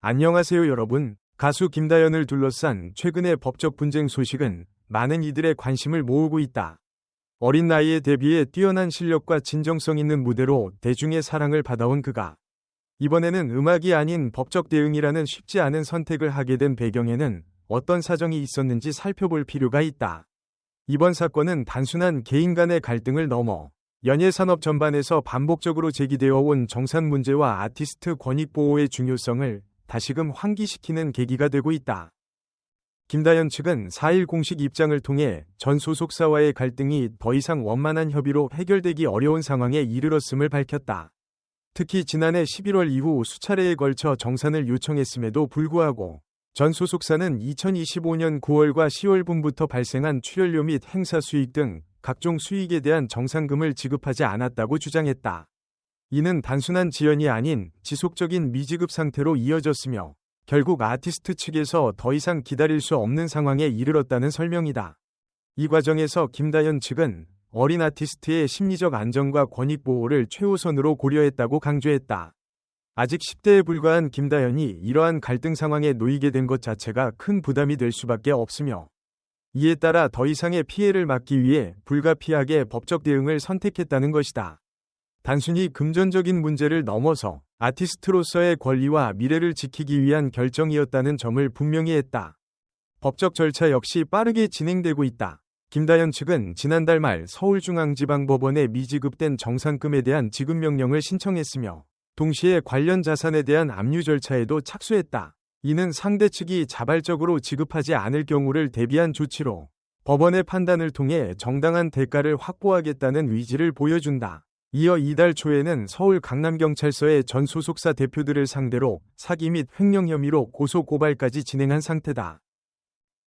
안녕하세요 여러분. 가수 김다연을 둘러싼 최근의 법적 분쟁 소식은 많은 이들의 관심을 모으고 있다. 어린 나이에 데뷔해 뛰어난 실력과 진정성 있는 무대로 대중의 사랑을 받아온 그가 이번에는 음악이 아닌 법적 대응이라는 쉽지 않은 선택을 하게 된 배경에는 어떤 사정이 있었는지 살펴볼 필요가 있다. 이번 사건은 단순한 개인 간의 갈등을 넘어 연예산업 전반에서 반복적으로 제기되어 온 정산 문제와 아티스트 권익 보호의 중요성을 다시금 환기시키는 계기가 되고 있다. 김다연 측은 4일 공식 입장을 통해 전 소속사와의 갈등이 더 이상 원만한 협의로 해결되기 어려운 상황에 이르렀음을 밝혔다. 특히 지난해 11월 이후 수차례에 걸쳐 정산을 요청했음에도 불구하고 전 소속사는 2025년 9월과 10월분부터 발생한 출연료 및 행사 수익 등 각종 수익에 대한 정산금을 지급하지 않았다고 주장했다. 이는 단순한 지연이 아닌 지속적인 미지급 상태로 이어졌으며 결국 아티스트 측에서 더 이상 기다릴 수 없는 상황에 이르렀다는 설명이다. 이 과정에서 김다연 측은 어린 아티스트의 심리적 안정과 권익 보호를 최우선으로 고려했다고 강조했다. 아직 10대에 불과한 김다연이 이러한 갈등 상황에 놓이게 된 것 자체가 큰 부담이 될 수밖에 없으며 이에 따라 더 이상의 피해를 막기 위해 불가피하게 법적 대응을 선택했다는 것이다. 단순히 금전적인 문제를 넘어서 아티스트로서의 권리와 미래를 지키기 위한 결정이었다는 점을 분명히 했다. 법적 절차 역시 빠르게 진행되고 있다. 김다연 측은 지난달 말 서울중앙지방법원에 미지급된 정산금에 대한 지급명령을 신청했으며 동시에 관련 자산에 대한 압류 절차에도 착수했다. 이는 상대 측이 자발적으로 지급하지 않을 경우를 대비한 조치로 법원의 판단을 통해 정당한 대가를 확보하겠다는 의지를 보여준다. 이어 이달 초에는 서울 강남경찰서의 전 소속사 대표들을 상대로 사기 및 횡령 혐의로 고소 고발까지 진행한 상태다.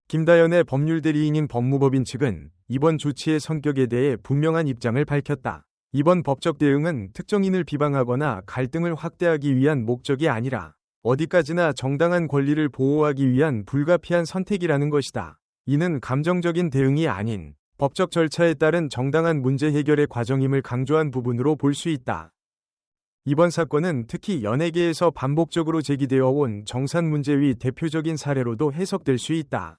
김다연의 법률대리인인 법무법인 측은 이번 조치의 성격에 대해 분명한 입장을 밝혔다. 이번 법적 대응은 특정인을 비방하거나 갈등을 확대하기 위한 목적이 아니라 어디까지나 정당한 권리를 보호하기 위한 불가피한 선택이라는 것이다. 이는 감정적인 대응이 아닌 법적 절차에 따른 정당한 문제 해결의 과정임을 강조한 부분으로 볼 수 있다. 이번 사건은 특히 연예계에서 반복적으로 제기되어 온 정산 문제의 대표적인 사례로도 해석될 수 있다.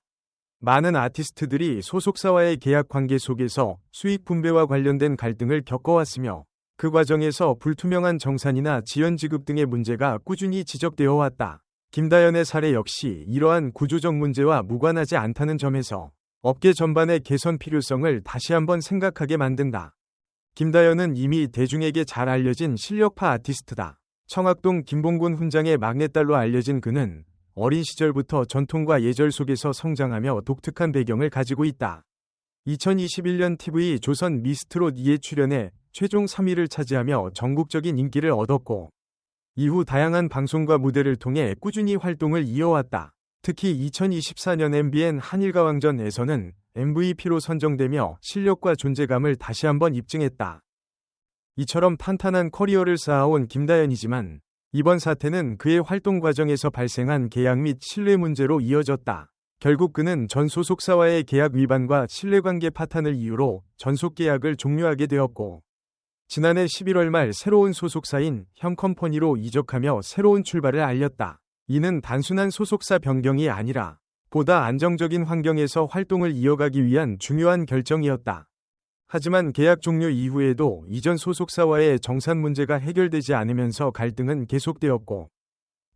많은 아티스트들이 소속사와의 계약 관계 속에서 수익 분배와 관련된 갈등을 겪어왔으며 그 과정에서 불투명한 정산이나 지연 지급 등의 문제가 꾸준히 지적되어 왔다. 김다연의 사례 역시 이러한 구조적 문제와 무관하지 않다는 점에서 업계 전반의 개선 필요성을 다시 한번 생각하게 만든다. 김다연은 이미 대중에게 잘 알려진 실력파 아티스트다. 청학동 김봉곤 훈장의 막내딸로 알려진 그는 어린 시절부터 전통과 예절 속에서 성장하며 독특한 배경을 가지고 있다. 2021년 TV 조선 미스트롯 2에 출연해 최종 3위를 차지하며 전국적인 인기를 얻었고 이후 다양한 방송과 무대를 통해 꾸준히 활동을 이어왔다. 특히 2024년 MBN 한일가왕전에서는 MVP로 선정되며 실력과 존재감을 다시 한번 입증했다. 이처럼 탄탄한 커리어를 쌓아온 김다연이지만 이번 사태는 그의 활동 과정에서 발생한 계약 및 신뢰 문제로 이어졌다. 결국 그는 전 소속사와의 계약 위반과 신뢰관계 파탄을 이유로 전속 계약을 종료하게 되었고 지난해 11월 말 새로운 소속사인 현컴퍼니로 이적하며 새로운 출발을 알렸다. 이는 단순한 소속사 변경이 아니라 보다 안정적인 환경에서 활동을 이어가기 위한 중요한 결정이었다. 하지만 계약 종료 이후에도 이전 소속사와의 정산 문제가 해결되지 않으면서 갈등은 계속되었고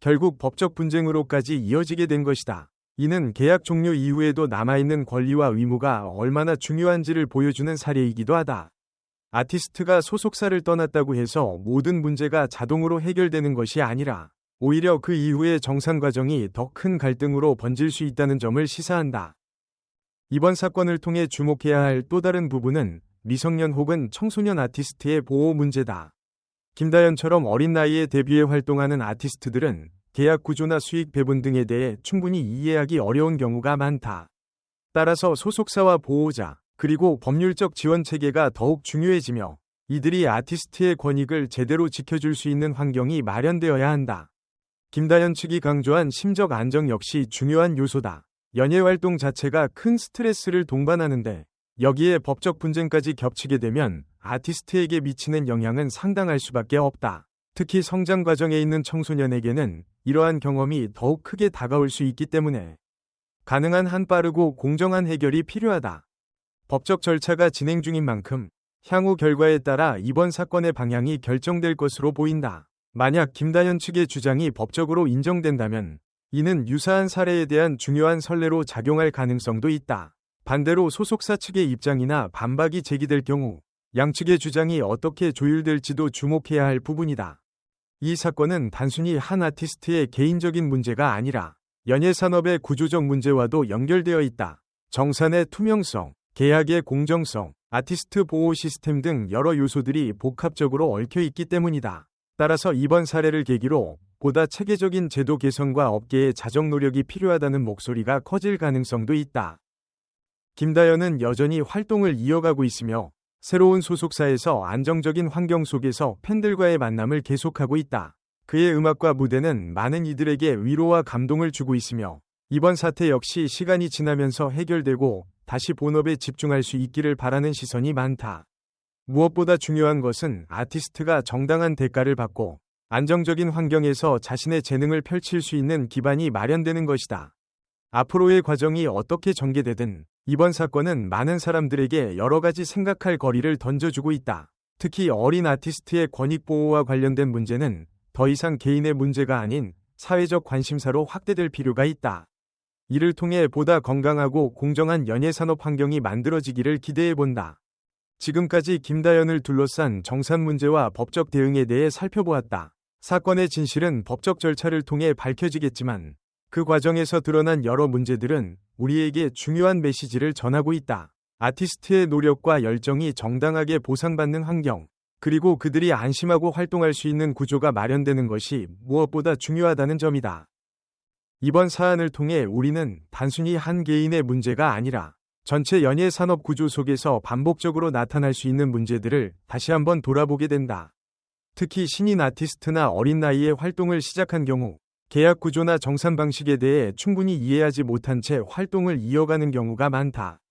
결국 법적 분쟁으로까지 이어지게 된 것이다. 이는 계약 종료 이후에도 남아있는 권리와 의무가 얼마나 중요한지를 보여주는 사례이기도 하다. 아티스트가 소속사를 떠났다고 해서 모든 문제가 자동으로 해결되는 것이 아니라 오히려 그 이후의 정산 과정이 더 큰 갈등으로 번질 수 있다는 점을 시사한다. 이번 사건을 통해 주목해야 할 또 다른 부분은 미성년 혹은 청소년 아티스트의 보호 문제다. 김다연처럼 어린 나이에 데뷔해 활동하는 아티스트들은 계약 구조나 수익 배분 등에 대해 충분히 이해하기 어려운 경우가 많다. 따라서 소속사와 보호자, 그리고 법률적 지원 체계가 더욱 중요해지며 이들이 아티스트의 권익을 제대로 지켜줄 수 있는 환경이 마련되어야 한다. 김다연 측이 강조한 심적 안정 역시 중요한 요소다. 연예 활동 자체가 큰 스트레스를 동반하는데 여기에 법적 분쟁까지 겹치게 되면 아티스트에게 미치는 영향은 상당할 수밖에 없다. 특히 성장 과정에 있는 청소년에게는 이러한 경험이 더욱 크게 다가올 수 있기 때문에 가능한 한 빠르고 공정한 해결이 필요하다. 법적 절차가 진행 중인 만큼 향후 결과에 따라 이번 사건의 방향이 결정될 것으로 보인다. 만약 김다현 측의 주장이 법적으로 인정된다면 이는 유사한 사례에 대한 중요한 선례로 작용할 가능성도 있다. 반대로 소속사 측의 입장이나 반박이 제기될 경우 양측의 주장이 어떻게 조율될지도 주목해야 할 부분이다. 이 사건은 단순히 한 아티스트의 개인적인 문제가 아니라 연예산업의 구조적 문제와도 연결되어 있다. 정산의 투명성, 계약의 공정성, 아티스트 보호 시스템 등 여러 요소들이 복합적으로 얽혀 있기 때문이다. 따라서 이번 사례를 계기로 보다 체계적인 제도 개선과 업계의 자정 노력이 필요하다는 목소리가 커질 가능성도 있다. 김다현은 여전히 활동을 이어가고 있으며 새로운 소속사에서 안정적인 환경 속에서 팬들과의 만남을 계속하고 있다. 그의 음악과 무대는 많은 이들에게 위로와 감동을 주고 있으며 이번 사태 역시 시간이 지나면서 해결되고 다시 본업에 집중할 수 있기를 바라는 시선이 많다. 무엇보다 중요한 것은 아티스트가 정당한 대가를 받고 안정적인 환경에서 자신의 재능을 펼칠 수 있는 기반이 마련되는 것이다. 앞으로의 과정이 어떻게 전개되든 이번 사건은 많은 사람들에게 여러 가지 생각할 거리를 던져주고 있다. 특히 어린 아티스트의 권익 보호와 관련된 문제는 더 이상 개인의 문제가 아닌 사회적 관심사로 확대될 필요가 있다. 이를 통해 보다 건강하고 공정한 연예산업 환경이 만들어지기를 기대해본다. 지금까지 김다현을 둘러싼 정산 문제와 법적 대응에 대해 살펴보았다. 사건의 진실은 법적 절차를 통해 밝혀지겠지만 그 과정에서 드러난 여러 문제들은 우리에게 중요한 메시지를 전하고 있다. 아티스트의 노력과 열정이 정당하게 보상받는 환경, 그리고 그들이 안심하고 활동할 수 있는 구조가 마련되는 것이 무엇보다 중요하다는 점이다. 이번 사안을 통해 우리는 단순히 한 개인의 문제가 아니라 전체 연예 산업 구조 속에서 반복적으로 나타날 수 있는 문제들을 다시 한번 돌아보게 된다. 특히 신인 아티스트나 어린 나이에 활동을 시작한 경우 계약 구조나 정산 방식에 대해 충분히 이해하지 못한 채 활동을 이어가는 경우가 많다.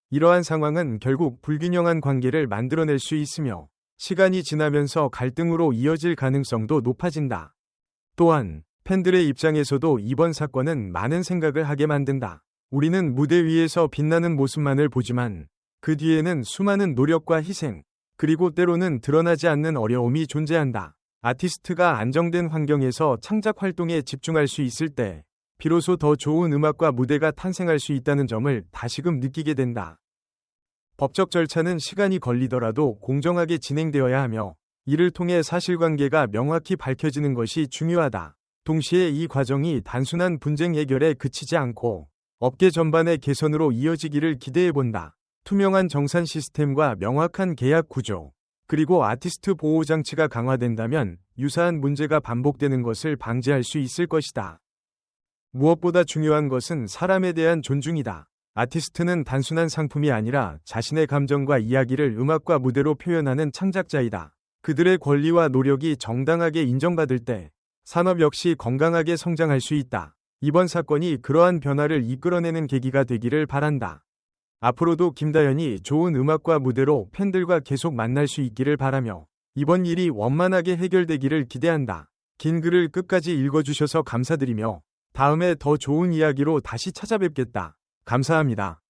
이러한 상황은 결국 불균형한 관계를 만들어낼 수 있으며 시간이 지나면서 갈등으로 이어질 가능성도 높아진다. 또한 팬들의 입장에서도 이번 사건은 많은 생각을 하게 만든다. 우리는 무대 위에서 빛나는 모습만을 보지만 그 뒤에는 수많은 노력과 희생, 그리고 때로는 드러나지 않는 어려움이 존재한다. 아티스트가 안정된 환경에서 창작 활동에 집중할 수 있을 때 비로소 더 좋은 음악과 무대가 탄생할 수 있다는 점을 다시금 느끼게 된다. 법적 절차는 시간이 걸리더라도 공정하게 진행되어야 하며 이를 통해 사실관계가 명확히 밝혀지는 것이 중요하다. 동시에 이 과정이 단순한 분쟁 해결에 그치지 않고 업계 전반의 개선으로 이어지기를 기대해본다. 투명한 정산 시스템과 명확한 계약 구조, 그리고 아티스트 보호 장치가 강화된다면 유사한 문제가 반복되는 것을 방지할 수 있을 것이다. 무엇보다 중요한 것은 사람에 대한 존중이다. 아티스트는 단순한 상품이 아니라 자신의 감정과 이야기를 음악과 무대로 표현하는 창작자이다. 그들의 권리와 노력이 정당하게 인정받을 때 산업 역시 건강하게 성장할 수 있다. 이번 사건이 그러한 변화를 이끌어내는 계기가 되기를 바란다. 앞으로도 김다현이 좋은 음악과 무대로 팬들과 계속 만날 수 있기를 바라며 이번 일이 원만하게 해결되기를 기대한다. 긴 글을 끝까지 읽어주셔서 감사드리며 다음에 더 좋은 이야기로 다시 찾아뵙겠다. 감사합니다.